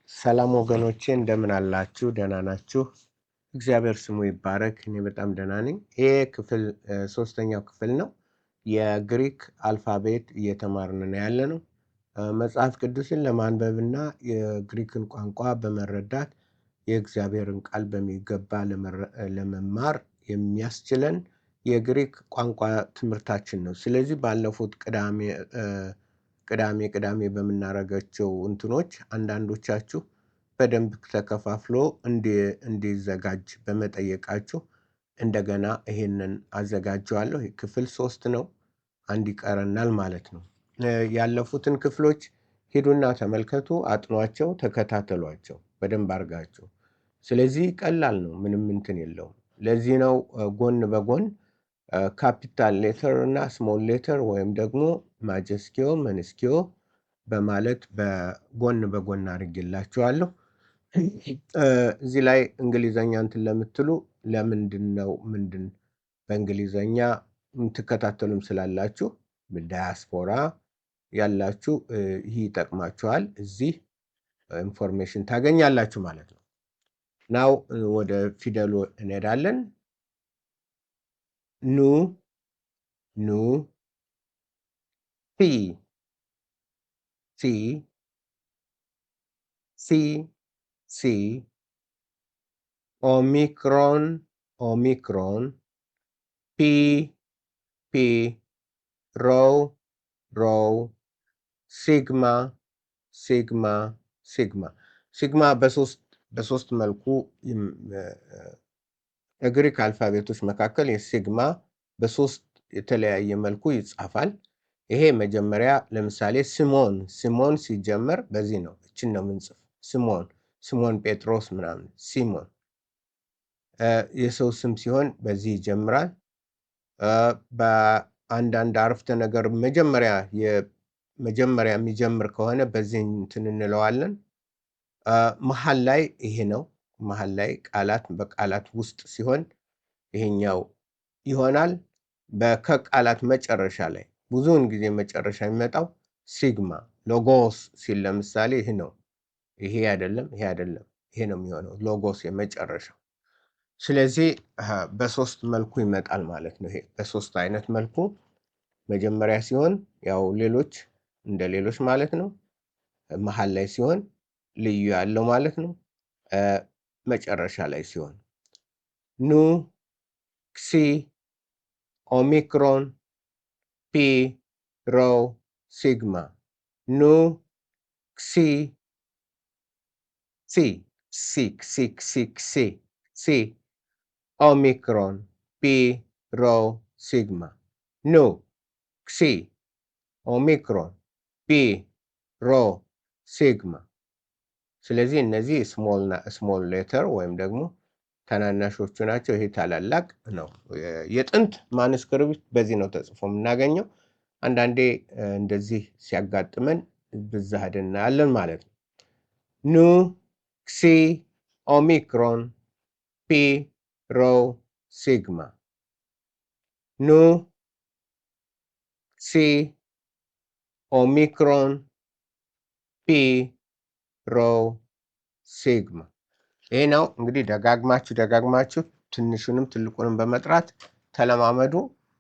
ሰላም ወገኖቼ እንደምን አላችሁ? ደህና ናችሁ? እግዚአብሔር ስሙ ይባረክ። እኔ በጣም ደህና ነኝ። ይሄ ክፍል ሶስተኛው ክፍል ነው። የግሪክ አልፋቤት እየተማርን ነው ያለነው። መጽሐፍ ቅዱስን ለማንበብና የግሪክን ቋንቋ በመረዳት የእግዚአብሔርን ቃል በሚገባ ለመማር የሚያስችለን የግሪክ ቋንቋ ትምህርታችን ነው። ስለዚህ ባለፉት ቅዳሜ በምናደርጋቸው እንትኖች አንዳንዶቻችሁ በደንብ ተከፋፍሎ እንዲዘጋጅ በመጠየቃችሁ እንደገና ይሄንን አዘጋጀዋለሁ። ክፍል 3 ነው። አንድ ይቀረናል ማለት ነው። ያለፉትን ክፍሎች ሂዱና ተመልከቱ፣ አጥኗቸው፣ ተከታተሏቸው በደንብ አድርጋችሁ። ስለዚህ ቀላል ነው፣ ምንም እንትን የለውም። ለዚህ ነው ጎን በጎን ካፒታል ሌተር እና ስሞል ሌተር ወይም ደግሞ ማጀስኪዮ መንስኪዮ በማለት በጎን በጎን አድርጌላችኋለሁ። እዚህ ላይ እንግሊዘኛ እንትን ለምትሉ ምንድን በእንግሊዘኛ ትከታተሉም ስላላችሁ ዳያስፖራ ያላችሁ ይህ ይጠቅማችኋል። እዚህ ኢንፎርሜሽን ታገኛላችሁ ማለት ነው። ናው ወደ ፊደሉ እንሄዳለን። ኑ ሲ ኦሚክሮን ፒ ሮው ሲግማ በሶስት መልኩ የግሪክ አልፋቤቶች መካከል የሲግማ በሶስት የተለያየ መልኩ ይጻፋል። ይሄ መጀመሪያ ለምሳሌ ሲሞን ሲጀመር በዚህ ነው። እችን ነው የምንጽፍ። ሲሞን ጴጥሮስ ምናምን ሲሞን። የሰው ስም ሲሆን በዚህ ይጀምራል። በአንዳንድ አረፍተ ነገር መጀመሪያ የሚጀምር ከሆነ በዚህ እንትን እንለዋለን። መሀል ላይ ይሄ ነው። መሀል ላይ በቃላት ውስጥ ሲሆን ይሄኛው ይሆናል። ከቃላት መጨረሻ ላይ ብዙውን ጊዜ መጨረሻ የሚመጣው ሲግማ ሎጎስ ሲል ለምሳሌ ይሄ ነው። ይሄ አይደለም፣ ይሄ ነው የሚሆነው ሎጎስ የመጨረሻው። ስለዚህ በሶስት መልኩ ይመጣል ማለት ነው። ይሄ በሶስት አይነት መልኩ መጀመሪያ ሲሆን ያው እንደ ሌሎች ማለት ነው። መሀል ላይ ሲሆን ልዩ ያለው ማለት ነው። መጨረሻ ላይ ሲሆን ሲ ኦሚክሮን ፒ ሮው ሲግማ ሲ ኦሚክሮን ፒ ሮው ሲግማ ሲ ኦሚክሮን ፒ ሮው ሲግማ። ስለዚህ እነዚህ ስሞል ሌተር ወይም ደግሞ ታናናሾቹ ናቸው። ይሄ ታላላቅ ነው። የጥንት ማኑስክሪፕት በዚህ ነው ተጽፎ የምናገኘው። አንዳንዴ እንደዚህ ሲያጋጥመን ብዛ ሄደን እናያለን ማለት ነው። ሲ ኦሚክሮን ፒ ሮው ሲግማ ሲ ኦሚክሮን ፒ ሮው ሲግማ። ይሄ ነው እንግዲህ ደጋግማችሁ ትንሹንም ትልቁንም በመጥራት ተለማመዱ።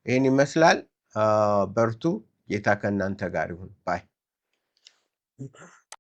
ይህን ይመስላል። በርቱ። ጌታ ከእናንተ ጋር ይሁን ባይ